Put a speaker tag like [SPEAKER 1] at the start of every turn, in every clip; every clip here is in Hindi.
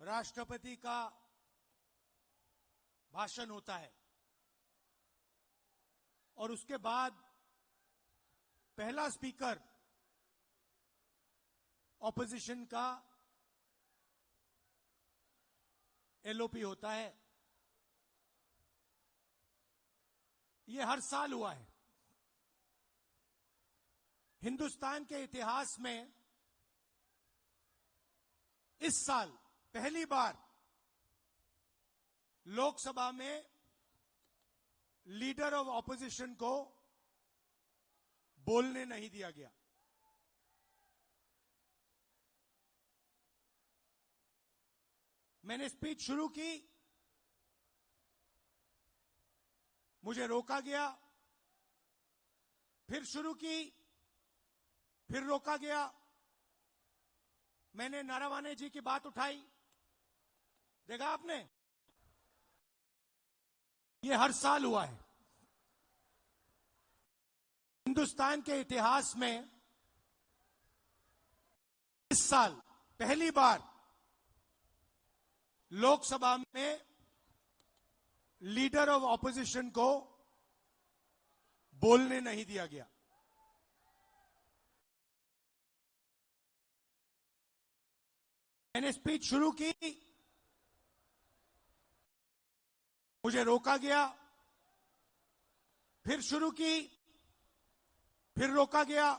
[SPEAKER 1] राष्ट्रपति का भाषण होता है और उसके बाद पहला स्पीकर ऑपोजिशन का एलओपी होता है। यह हर साल हुआ है। हिंदुस्तान के इतिहास में इस साल पहली बार लोकसभा में लीडर ऑफ ऑपोजिशन को बोलने नहीं दिया गया। मैंने स्पीच शुरू की, मुझे रोका गया, फिर शुरू की, फिर रोका गया। मैंने नारावाने जी की बात उठाई, देखा आपने, यह हर साल हुआ है। हिंदुस्तान के इतिहास में इस साल पहली बार लोकसभा में लीडर ऑफ ऑपोजिशन को बोलने नहीं दिया गया। मैंने स्पीच शुरू की, मुझे रोका गया, फिर शुरू की, फिर रोका गया।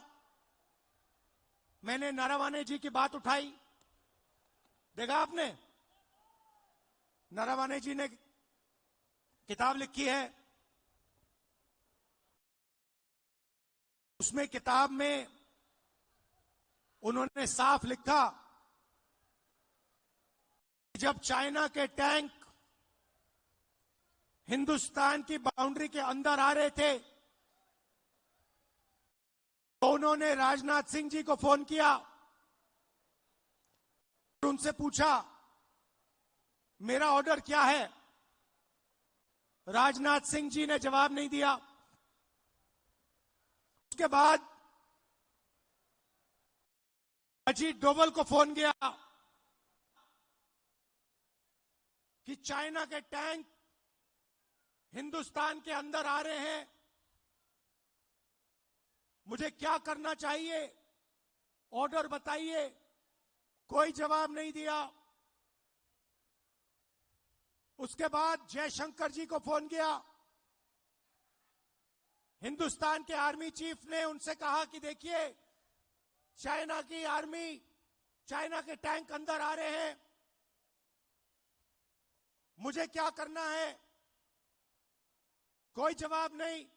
[SPEAKER 1] मैंने नारावाने जी की बात उठाई, देखा आपने, नारावाने जी ने किताब लिखी है, उसमें किताब में उन्होंने साफ लिखा, जब चाइना के टैंक हिंदुस्तान की बाउंड्री के अंदर आ रहे थे तो उन्होंने राजनाथ सिंह जी को फोन किया और उनसे पूछा मेरा ऑर्डर क्या है। राजनाथ सिंह जी ने जवाब नहीं दिया। उसके बाद अजीत डोभाल को फोन गया कि चाइना के टैंक हिंदुस्तान के अंदर आ रहे हैं, मुझे क्या करना चाहिए, ऑर्डर बताइए। कोई जवाब नहीं दिया। उसके बाद जयशंकर जी को फोन किया, हिंदुस्तान के आर्मी चीफ ने उनसे कहा कि देखिए चाइना की आर्मी, चाइना के टैंक अंदर आ रहे हैं, मुझे क्या करना है। कोई जवाब नहीं।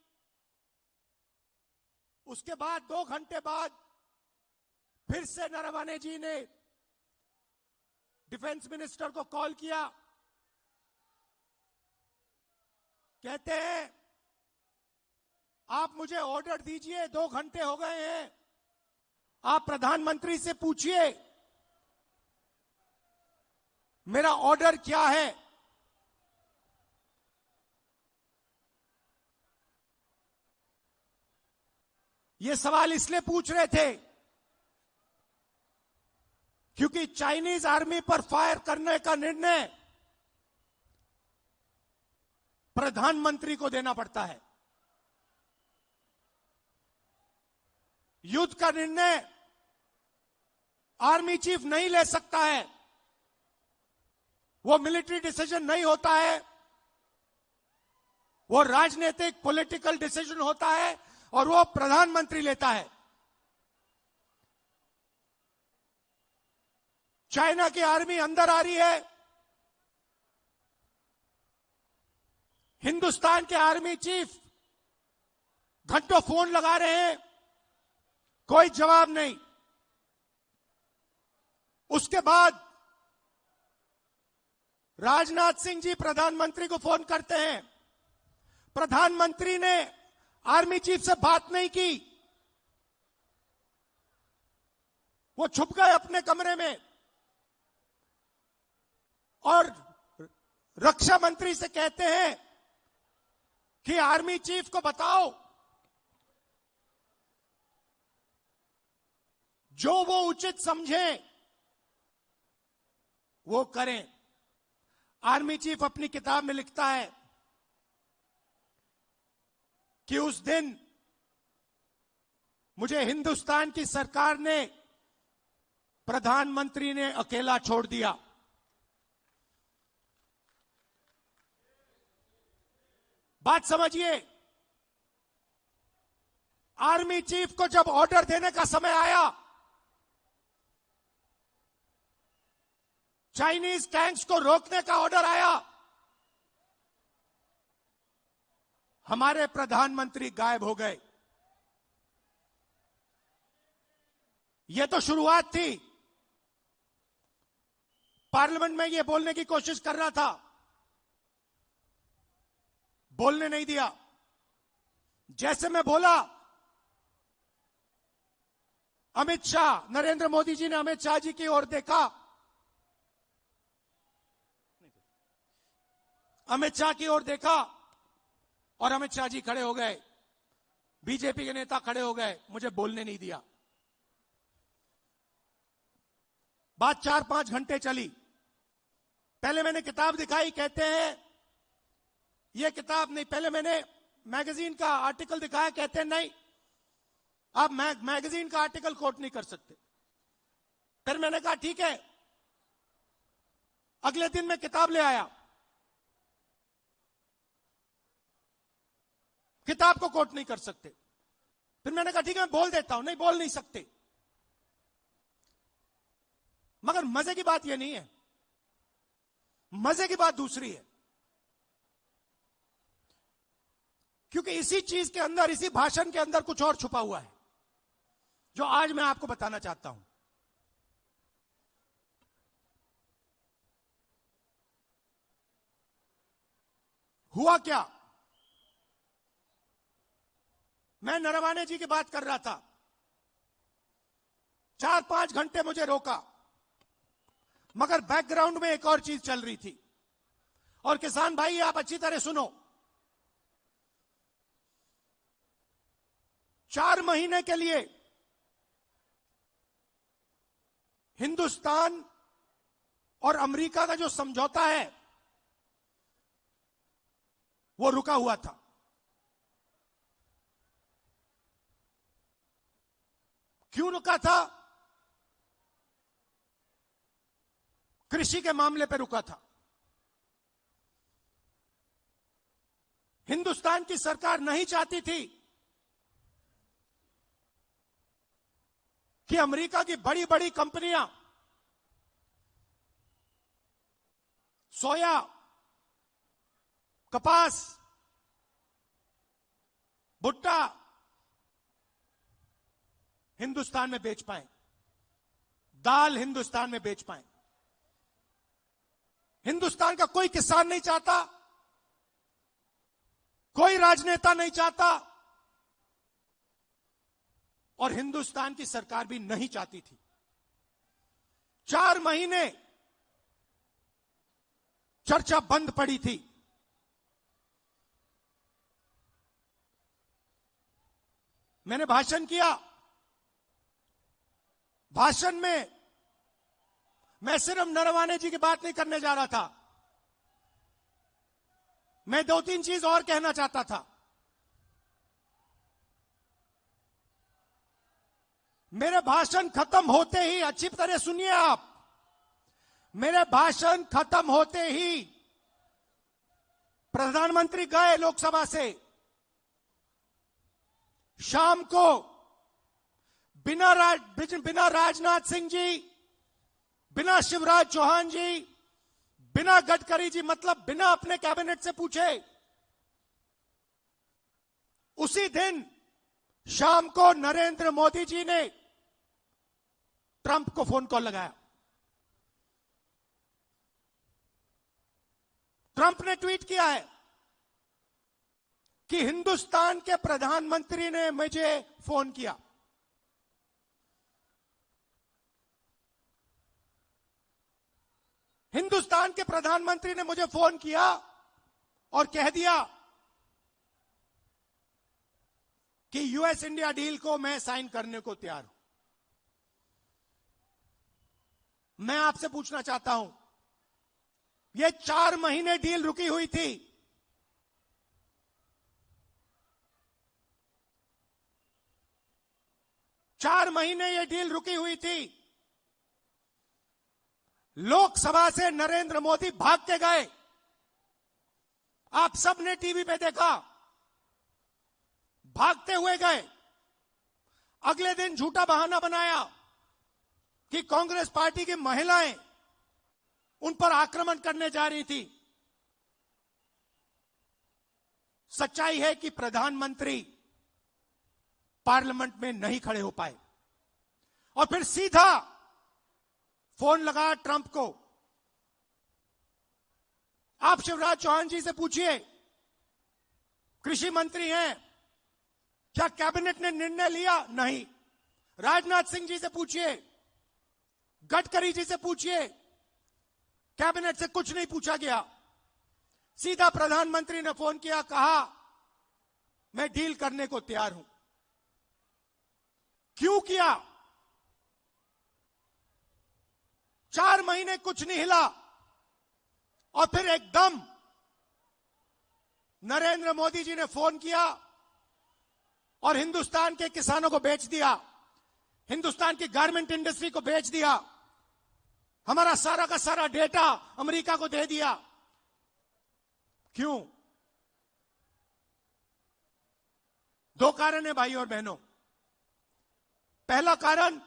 [SPEAKER 1] उसके बाद 2 घंटे बाद फिर से नारावाने जी ने डिफेंस मिनिस्टर को कॉल किया, कहते हैं आप मुझे ऑर्डर दीजिए, 2 घंटे हो गए हैं, आप प्रधानमंत्री से पूछिए मेरा ऑर्डर क्या है। ये सवाल इसलिए पूछ रहे थे क्योंकि चाइनीज आर्मी पर फायर करने का निर्णय प्रधानमंत्री को देना पड़ता है। युद्ध का निर्णय आर्मी चीफ नहीं ले सकता है, वो मिलिट्री डिसीजन नहीं होता है, वो राजनीतिक पॉलिटिकल डिसीजन होता है और वो प्रधानमंत्री लेता है। चाइना की आर्मी अंदर आ रही है, हिंदुस्तान के आर्मी चीफ घंटों फोन लगा रहे हैं, कोई जवाब नहीं। उसके बाद राजनाथ सिंह जी प्रधानमंत्री को फोन करते हैं, प्रधानमंत्री ने आर्मी चीफ से बात नहीं की, वो छुप गए अपने कमरे में और रक्षा मंत्री से कहते हैं कि आर्मी चीफ को बताओ जो वो उचित समझे वो करें। आर्मी चीफ अपनी किताब में लिखता है कि उस दिन मुझे हिंदुस्तान की सरकार ने, प्रधानमंत्री ने अकेला छोड़ दिया। बात समझिए, आर्मी चीफ को जब ऑर्डर देने का समय आया, चाइनीज टैंक्स को रोकने का ऑर्डर आया, हमारे प्रधानमंत्री गायब हो गए। यह तो शुरुआत थी। पार्लियामेंट में यह बोलने की कोशिश कर रहा था, बोलने नहीं दिया। जैसे मैं बोला, अमित शाह, नरेंद्र मोदी जी ने अमित शाह जी की ओर देखा, अमित शाह की ओर देखा और अमित शाह जी खड़े हो गए, बीजेपी के नेता खड़े हो गए, मुझे बोलने नहीं दिया। बात 4-5 घंटे चली। पहले मैंने किताब दिखाई, कहते हैं यह किताब नहीं, पहले मैंने मैगजीन का आर्टिकल दिखाया, कहते हैं नहीं आप मैगजीन का आर्टिकल कोट नहीं कर सकते। फिर मैंने कहा ठीक है। अगले दिन मैं किताब ले आया, किताब को कोट नहीं कर सकते। फिर मैंने कहा ठीक है मैं बोल देता हूं, नहीं बोल नहीं सकते। मगर मजे की बात यह नहीं है, मजे की बात दूसरी है। क्योंकि इसी चीज के अंदर, इसी भाषण के अंदर कुछ और छुपा हुआ है, जो आज मैं आपको बताना चाहता हूं। हुआ क्या, मैं नरवाने जी की बात कर रहा था, 4-5 घंटे मुझे रोका, मगर बैकग्राउंड में एक और चीज चल रही थी। और किसान भाई आप अच्छी तरह सुनो, 4 महीने के लिए हिंदुस्तान और अमेरिका का जो समझौता है वो रुका हुआ था। क्यों रुका था? कृषि के मामले पर रुका था। हिंदुस्तान की सरकार नहीं चाहती थी कि अमेरिका की बड़ी बड़ी कंपनियां सोया, कपास, भुट्टा हिंदुस्तान में बेच पाए, दाल हिंदुस्तान में बेच पाए। हिंदुस्तान का कोई किसान नहीं चाहता, कोई राजनेता नहीं चाहता, और हिंदुस्तान की सरकार भी नहीं चाहती थी। 4 महीने चर्चा बंद पड़ी थी। मैंने भाषण किया, भाषण में मैं सिर्फ नरवाने जी की बात नहीं करने जा रहा था, मैं 2-3 चीज और कहना चाहता था। मेरे भाषण खत्म होते ही, अच्छी तरह सुनिए आप, मेरे भाषण खत्म होते ही प्रधानमंत्री गए लोकसभा से। शाम को बिना राजनाथ सिंह जी, बिना शिवराज चौहान जी, बिना गडकरी जी, मतलब बिना अपने कैबिनेट से पूछे, उसी दिन शाम को नरेंद्र मोदी जी ने ट्रंप को फोन कॉल लगाया। ट्रंप ने ट्वीट किया है कि हिंदुस्तान के प्रधानमंत्री ने मुझे फोन किया। हिंदुस्तान के प्रधानमंत्री ने मुझे फोन किया और कह दिया कि यूएस इंडिया डील को मैं साइन करने को तैयार हूं। मैं आपसे पूछना चाहता हूं, ये 4 महीने डील रुकी हुई थी। चार महीने ये डील रुकी हुई थी। लोकसभा से नरेंद्र मोदी भाग के गए। आप सबने टीवी पे देखा, भागते हुए गए। अगले दिन झूठा बहाना बनाया कि कांग्रेस पार्टी की महिलाएं उन पर आक्रमण करने जा रही थी। सच्चाई है कि प्रधानमंत्री पार्लियामेंट में नहीं खड़े हो पाए और फिर सीधा फोन लगा ट्रंप को। आप शिवराज चौहान जी से पूछिए, कृषि मंत्री हैं, क्या कैबिनेट ने निर्णय लिया? नहीं। राजनाथ सिंह जी से पूछिए, गडकरी जी से पूछिए, कैबिनेट से कुछ नहीं पूछा गया। सीधा प्रधानमंत्री ने फोन किया, कहा मैं डील करने को तैयार हूं। क्यों किया? 4 महीने कुछ नहीं हिला और फिर एकदम नरेंद्र मोदी जी ने फोन किया और हिंदुस्तान के किसानों को बेच दिया, हिंदुस्तान की गारमेंट इंडस्ट्री को बेच दिया, हमारा सारा का सारा डेटा अमेरिका को दे दिया। क्यों? 2 कारण है भाई और बहनों। पहला कारण,